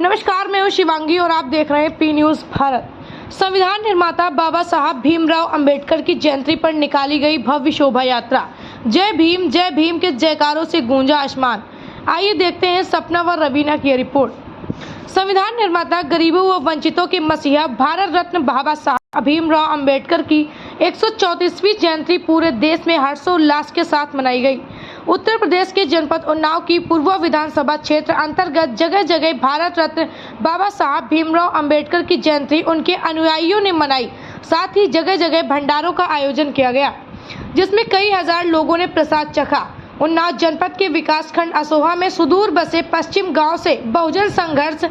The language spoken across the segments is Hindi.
नमस्कार, मैं हूं शिवांगी और आप देख रहे हैं पी न्यूज भारत। संविधान निर्माता बाबा साहब भीमराव अंबेडकर की जयंती पर निकाली गई भव्य शोभा यात्रा जय भीम के जयकारों से गूंजा आसमान। आइए देखते हैं सपना व रवीना की रिपोर्ट। संविधान निर्माता, गरीबों व वंचितों के मसीहा, भारत रत्न बाबा साहब भीमराव अंबेडकर की 134वीं जयंती पूरे देश में हर्षोल्लास के साथ मनाई गई। उत्तर प्रदेश के जनपद उन्नाव की पूर्व विधानसभा क्षेत्र अंतर्गत जगह जगह भारत रत्न बाबा साहब भीमराव अंबेडकर की जयंती उनके अनुयायियों ने मनाई। साथ ही जगह जगह भंडारों का आयोजन किया गया, जिसमें कई हजार लोगों ने प्रसाद चखा। उन्नाव जनपद के विकासखंड असोहा में सुदूर बसे पश्चिम गांव से बहुजन संघर्ष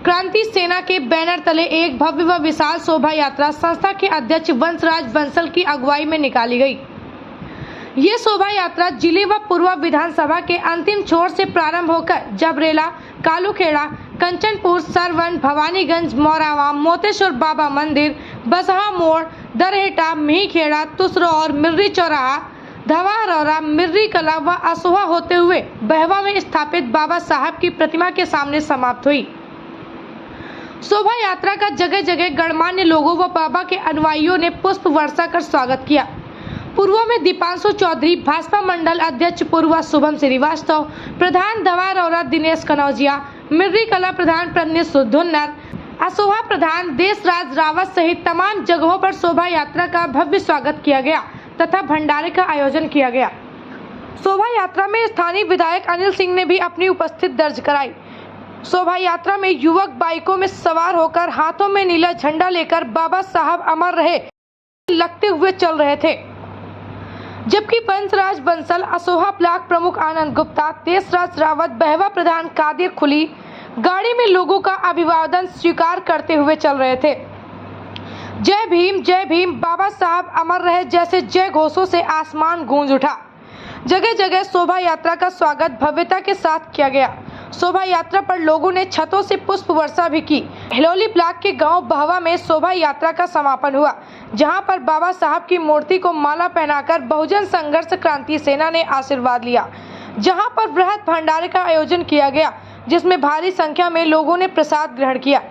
क्रांति सेना के बैनर तले एक भव्य व विशाल शोभा यात्रा संस्था के अध्यक्ष वंशराज बंसल की अगुवाई में निकाली गई। ये शोभा यात्रा जिले व पूर्व विधानसभा के अंतिम छोर से प्रारंभ होकर जबरेला, कालूखेड़ा, कंचनपुर, सरवन, भवानीगंज, मोरावा, मोतेश्वर बाबा मंदिर, बसहा मोड़, दरहेटा, मिहीखेड़ा, तुसरौर, मिर्री चौराहा, धवारौरा, मिर्री कला व असोहा होते हुए बहवा में स्थापित बाबा साहब की प्रतिमा के सामने समाप्त हुई। शोभा यात्रा का जगह जगह गणमान्य लोगों व बाबा के अनुयायियों ने पुष्प वर्षा कर स्वागत किया। पूर्व में दीपांशु चौधरी, भाजपा मंडल अध्यक्ष पूर्व शुभम श्रीवास्तव, प्रधान धवारौरा दिनेश कनौजिया, मिर्री कला प्रधान प्रज्ञेश सुधुन्नर, असोहा प्रधान देशराज रावत सहित तमाम जगहों पर शोभा यात्रा का भव्य स्वागत किया गया तथा भंडारे का आयोजन किया गया। शोभा यात्रा में स्थानीय विधायक अनिल सिंह ने भी अपनी उपस्थिति दर्ज कराई। शोभा यात्रा में युवक बाइकों में सवार होकर हाथों में नीला झंडा लेकर बाबा साहब अमर रहे लगते हुए चल रहे थे, जबकि वंशराज बंसल, असोहा ब्लॉक प्रमुख आनंद गुप्ता, देशराज रावत, बहवा प्रधान कादिर खुली गाड़ी में लोगों का अभिवादन स्वीकार करते हुए चल रहे थे। जय भीम, बाबा साहब अमर रहे जैसे जय घोषों से आसमान गूंज उठा। जगह जगह शोभा यात्रा का स्वागत भव्यता के साथ किया गया। शोभा यात्रा पर लोगों ने छतों से पुष्प वर्षा भी की। हिलोली ब्लॉक के गांव बहवा में शोभा यात्रा का समापन हुआ, जहां पर बाबा साहब की मूर्ति को माला पहनाकर बहुजन संघर्ष क्रांति सेना ने आशीर्वाद लिया, जहां पर बृहद भंडारे का आयोजन किया गया, जिसमें भारी संख्या में लोगों ने प्रसाद ग्रहण किया।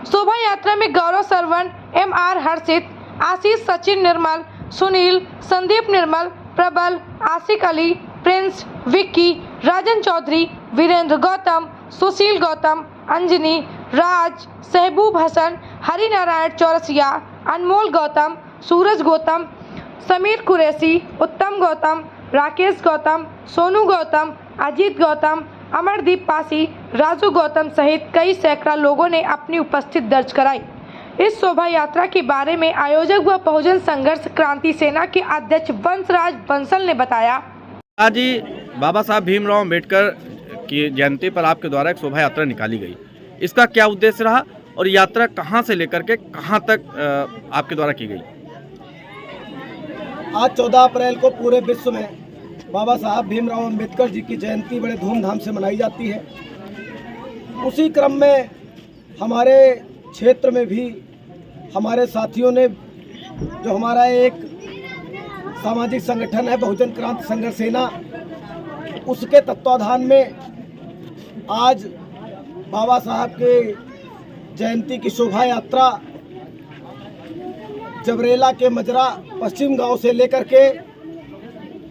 शोभा यात्रा में गौरव सरवन, MR हर्षित, आशीष, सचिन निर्मल, सुनील, संदीप निर्मल, प्रबल, आशिक अली, प्रिंस, विक्की, राजन चौधरी, वीरेंद्र गौतम, सुशील गौतम, अंजनी, राज, सहबूब हसन, हरिनारायण चौरसिया, अनमोल गौतम, सूरज गौतम, समीर कुरैशी, उत्तम गौतम, राकेश गौतम, सोनू गौतम, अजीत गौतम, अमरदीप पासी, राजू गौतम सहित कई सैकड़ा लोगों ने अपनी उपस्थिति दर्ज कराई। इस शोभा यात्रा के बारे में आयोजक व बहुजन संघर्ष क्रांति सेना के अध्यक्ष वंशराज बंसल ने बताया। आज ही बाबा साहब भीमराव अंबेडकर की जयंती पर आपके द्वारा एक शोभा यात्रा निकाली गई, इसका क्या उद्देश्य रहा और यात्रा कहां से लेकर के कहां तक आपके द्वारा की गई? आज 14 अप्रैल को पूरे विश्व में बाबा साहब भीमराव अंबेडकर जी की जयंती बड़े धूमधाम से मनाई जाती है। उसी क्रम में हमारे क्षेत्र में भी हमारे साथियों ने, जो हमारा एक सामाजिक संगठन है बहुजन क्रांति संघर्ष सेना, उसके तत्वाधान में आज बाबा साहब के जयंती की शोभा यात्रा जबरेला के मजरा पश्चिम गांव से लेकर के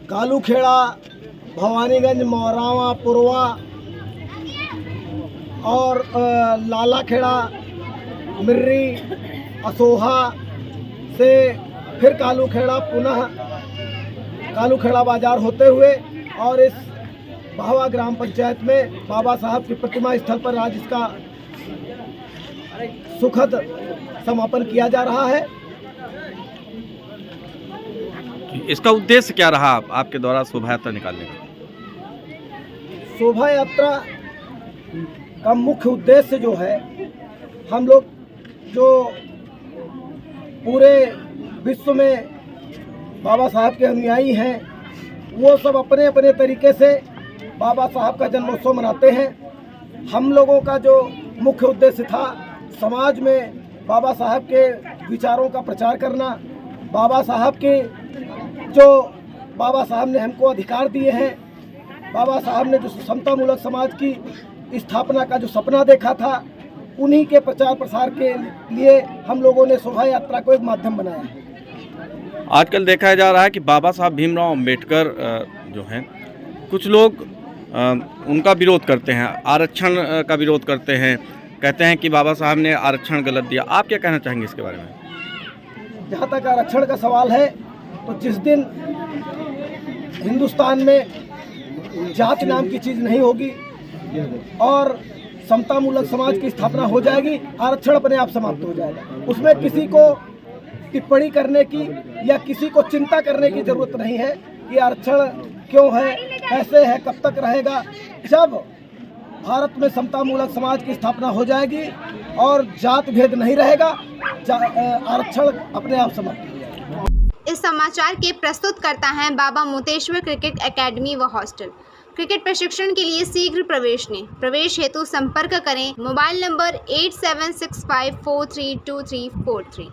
कालूखेड़ा, भवानीगंज, मोरावा, पुरवा और लालाखेड़ा, मिर्री, असोहा से फिर कालूखेड़ा, पुनः कालूखेड़ा बाजार होते हुए और इस बहवा ग्राम पंचायत में बाबा साहब की प्रतिमा स्थल पर आज इसका सुखद समापन किया जा रहा है। इसका उद्देश्य क्या रहा आपके द्वारा शोभा यात्रा निकालने का? शोभा यात्रा का मुख्य उद्देश्य जो है, हम लोग जो पूरे विश्व में बाबा साहब के अनुयायी हैं, वो सब अपने अपने तरीके से बाबा साहब का जन्मोत्सव मनाते हैं। हम लोगों का जो मुख्य उद्देश्य था, समाज में बाबा साहब के विचारों का प्रचार करना, बाबा साहब ने हमको अधिकार दिए हैं, बाबा साहब ने जो समतामूलक समाज की स्थापना का जो सपना देखा था, उन्हीं के प्रचार प्रसार के लिए हम लोगों ने शोभा यात्रा को एक माध्यम बनाया है। आजकल देखा जा रहा है कि बाबा साहब भीमराव अंबेडकर जो हैं, कुछ लोग उनका विरोध करते हैं, आरक्षण का विरोध करते हैं, कहते हैं कि बाबा साहब ने आरक्षण गलत दिया। आप क्या कहना चाहेंगे इसके बारे में? जहाँ तक आरक्षण का सवाल है, तो जिस दिन हिंदुस्तान में जाति नाम की चीज़ नहीं होगी और समतामूलक समाज की स्थापना हो जाएगी, आरक्षण अपने आप समाप्त हो जाएगा। उसमें किसी को टिप्पणी करने की या किसी को चिंता करने की जरूरत नहीं है कि आरक्षण क्यों है, कैसे है, कब तक रहेगा। जब भारत में समतामूलक समाज की स्थापना हो जाएगी और जात भेद नहीं रहेगा, आरक्षण अपने आप समाप्त हो जाएगा। इस समाचार के प्रस्तुतकर्ता हैं बाबा मोतेश्वर क्रिकेट एकेडमी व हॉस्टल। क्रिकेट प्रशिक्षण के लिए शीघ्र प्रवेश लें। प्रवेश हेतु संपर्क करें मोबाइल नंबर 8765432343।